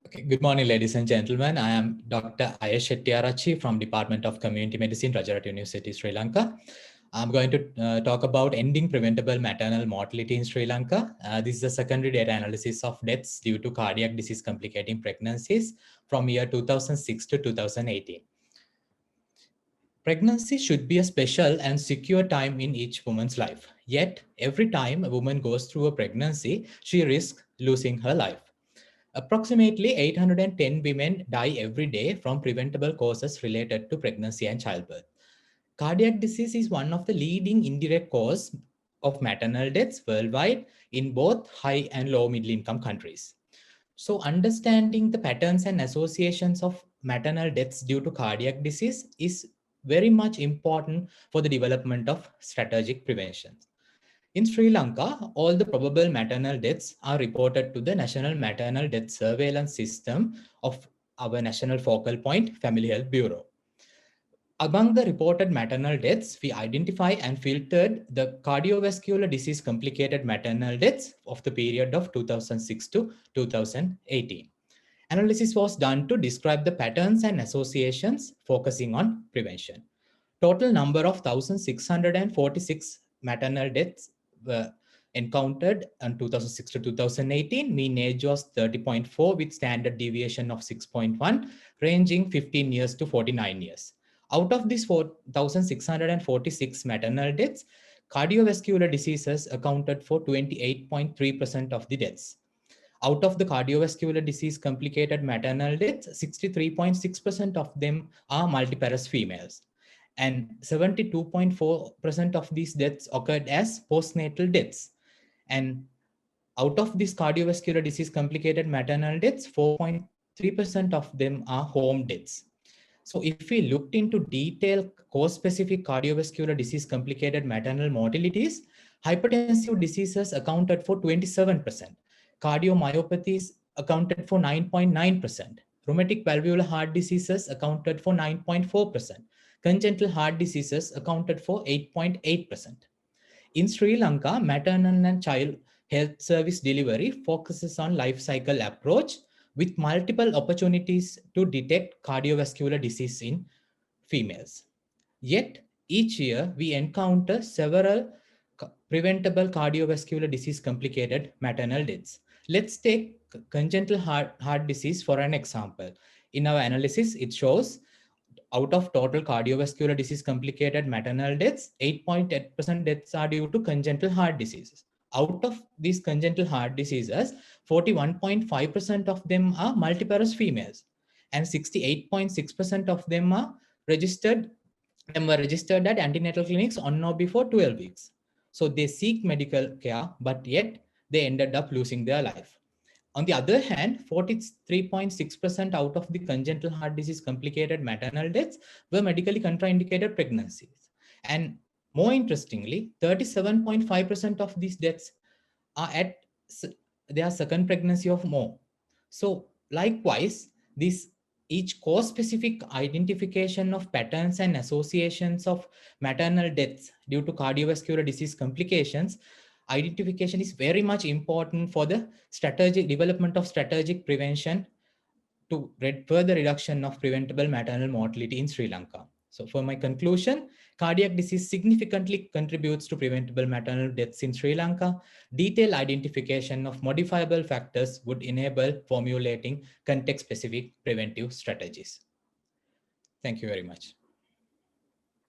Okay, good morning, ladies and gentlemen. I am Dr. Ayash Shettiarachi from Department of Community Medicine, Rajaratnam University, Sri Lanka. I'm going to talk about ending preventable maternal mortality in Sri Lanka. This is a secondary data analysis of deaths due to cardiac disease complicating pregnancies from year 2006 to 2018. Pregnancy should be a special and secure time in each woman's life. Yet, every time a woman goes through a pregnancy, she risks losing her life. Approximately 810 women die every day from preventable causes related to pregnancy and childbirth. Cardiac disease is one of the leading indirect causes of maternal deaths worldwide in both high and low middle income countries. So, understanding the patterns and associations of maternal deaths due to cardiac disease is very much important for the development of strategic prevention. In Sri Lanka, all the probable maternal deaths are reported to the National Maternal Death Surveillance System of our National Focal Point Family Health Bureau. Among the reported maternal deaths, we identify and filtered the cardiovascular disease complicated maternal deaths of the period of 2006 to 2018. Analysis was done to describe the patterns and associations focusing on prevention. Total number of 1,646 maternal deaths were encountered in 2006 to 2018. Mean age was 30.4 with standard deviation of 6.1, ranging 15 years to 49 years. Out of these 4,646 maternal deaths, cardiovascular diseases accounted for 28.3% of the deaths. Out of the cardiovascular disease complicated maternal deaths, 63.6% of them are multiparous females. And 72.4% of these deaths occurred as postnatal deaths. And out of these cardiovascular disease complicated maternal deaths, 4.3% of them are home deaths. So if we looked into detailed cause-specific cardiovascular disease complicated maternal mortalities, hypertensive diseases accounted for 27%, cardiomyopathies accounted for 9.9%, rheumatic valvular heart diseases accounted for 9.4%, congenital heart diseases accounted for 8.8%. In Sri Lanka, maternal and child health service delivery focuses on life cycle approach with multiple opportunities to detect cardiovascular disease in females. Yet, each year we encounter several preventable cardiovascular disease complicated maternal deaths. Let's take congenital heart disease for an example. In our analysis, it shows out of total cardiovascular disease complicated maternal deaths, 8.8% deaths are due to congenital heart diseases. Out of these congenital heart diseases, 41.5% of them are multiparous females, and 68.6% of them are registered. Them were registered at antenatal clinics on or before 12 weeks. So they seek medical care, but yet they ended up losing their life. On the other hand, 43.6% out of the congenital heart disease complicated maternal deaths were medically contraindicated pregnancies. And more interestingly, 37.5% of these deaths are at their second pregnancy or more. So likewise, this each cause specific identification of patterns and associations of maternal deaths due to cardiovascular disease complications identification is very much important for the strategic development of strategic prevention to further reduction of preventable maternal mortality in Sri Lanka. So for my conclusion, cardiac disease significantly contributes to preventable maternal deaths in Sri Lanka. Detailed identification of modifiable factors would enable formulating context-specific preventive strategies. Thank you very much.